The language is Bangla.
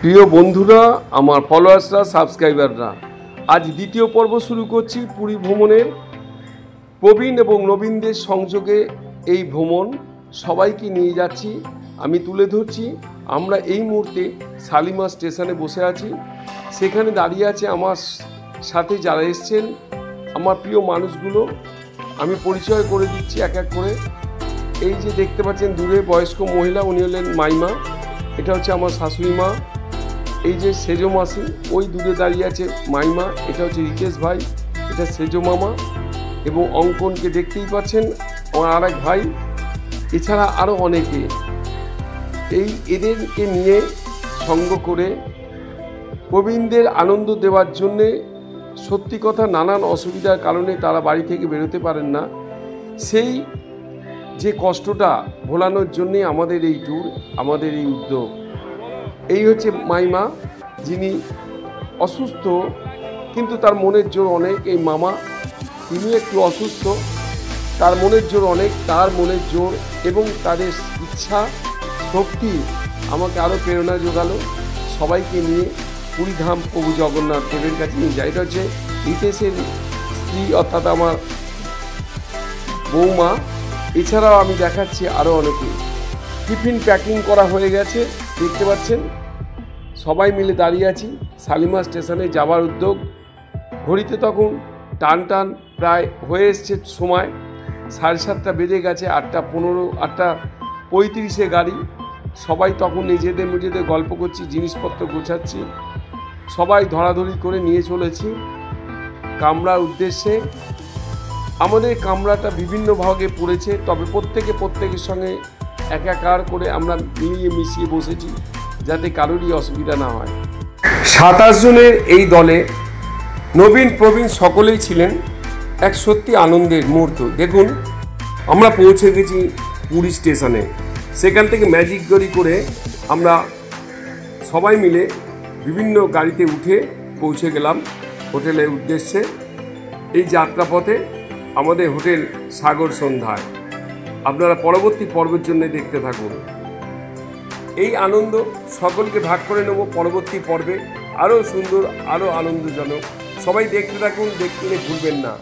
প্রিয় বন্ধুরা, আমার ফলোয়ার্সরা, সাবস্ক্রাইবাররা, আজ দ্বিতীয় পর্ব শুরু করছি পুরী ভ্রমণের। প্রবীণ এবং নবীনদের সংযোগে এই ভ্রমণ সবাইকে নিয়ে যাচ্ছি, আমি তুলে ধরছি। আমরা এই মুহূর্তে শালিমার স্টেশনে বসে আছি। সেখানে দাঁড়িয়ে আছে আমার সাথে যারা এসছেন, আমার প্রিয় মানুষগুলো। আমি পরিচয় করে দিচ্ছি এক এক করে। এই যে দেখতে পাচ্ছেন দূরে বয়স্ক মহিলা, উনি হলেন মাইমা। এটা হচ্ছে আমার শাশুড়ি মা। এই যে সেজো মাসি, ওই দূরে দাঁড়িয়ে আছে মাইমা। এটা হচ্ছে রিতেশ ভাই, এটা সেজো মামা। এবং অঙ্কনকে দেখতেই পাচ্ছেন, আমার আর এক ভাই। এছাড়া আরও অনেকে। এদেরকে নিয়ে সঙ্গ করে প্রবীণদের আনন্দ দেওয়ার জন্যে, সত্যি কথা নানান অসুবিধার কারণে তারা বাড়ি থেকে বেরোতে পারেন না। সেই যে কষ্টটা ভোলানোর জন্যে আমাদের এই ট্যুর, আমাদের এই উদ্যোগ। এই হচ্ছে মাইমা, যিনি অসুস্থ কিন্তু তার মনের জোর অনেক। এই মামা, তিনি একটু অসুস্থ, তার মনের জোর অনেক। তার মনের জোর এবং তাদের ইচ্ছা শক্তি আমাকে আরও প্রেরণা জোগালো সবাইকে নিয়ে পুরীধাম প্রভু জগন্নাথ দেবের কাছে নিয়ে যায়। এটা হচ্ছে রিতেশের স্ত্রী, অর্থাৎ আমার বৌমা। এছাড়াও আমি দেখাচ্ছি আরও অনেকে। টিফিন প্যাকিং করা হয়ে গেছে, দেখতে পাচ্ছেন। সবাই মিলে দাঁড়িয়ে আছি শালিমার স্টেশনে যাওয়ার উদ্যোগ। ঘড়িতে তখন টান টান প্রায় হয়ে এসছে সময়, 7:30 বেজে গেছে। 8:15, 8:35 গাড়ি। সবাই তখন নিজেদের গল্প করছি, জিনিসপত্র গোছাচ্ছি। সবাই ধরাধরি করে নিয়ে চলেছি কামরার উদ্দেশ্যে। আমাদের কামরাটা বিভিন্ন ভাগে পড়েছে, তবে প্রত্যেকের সঙ্গে একাকার করে আমরা মিলিয়ে মিশিয়ে বসেছি, যাতে কারোরই অসুবিধা না হয়। 27 জনের এই দলে নবীন প্রবীণ সকলেই ছিলেন। এক সত্যি আনন্দের মুহূর্ত। দেখুন, আমরা পৌঁছে গেছি পুরী স্টেশনে। সেখান থেকে ম্যাজিক গাড়ি করে আমরা সবাই মিলে বিভিন্ন গাড়িতে উঠে পৌঁছে গেলাম হোটেলের উদ্দেশ্যে। এই যাত্রাপথে আমাদের হোটেল সাগর সন্ধ্যায়। আপনারা পরবর্তী পর্বের জন্য দেখতে থাকুন। এই আনন্দ সকলকে ভাগ করে নেব পরবর্তী পর্বে, আরও সুন্দর, আরও আনন্দজনক। সবাই দেখতে থাকুন, দেখতে ভুলবেন না।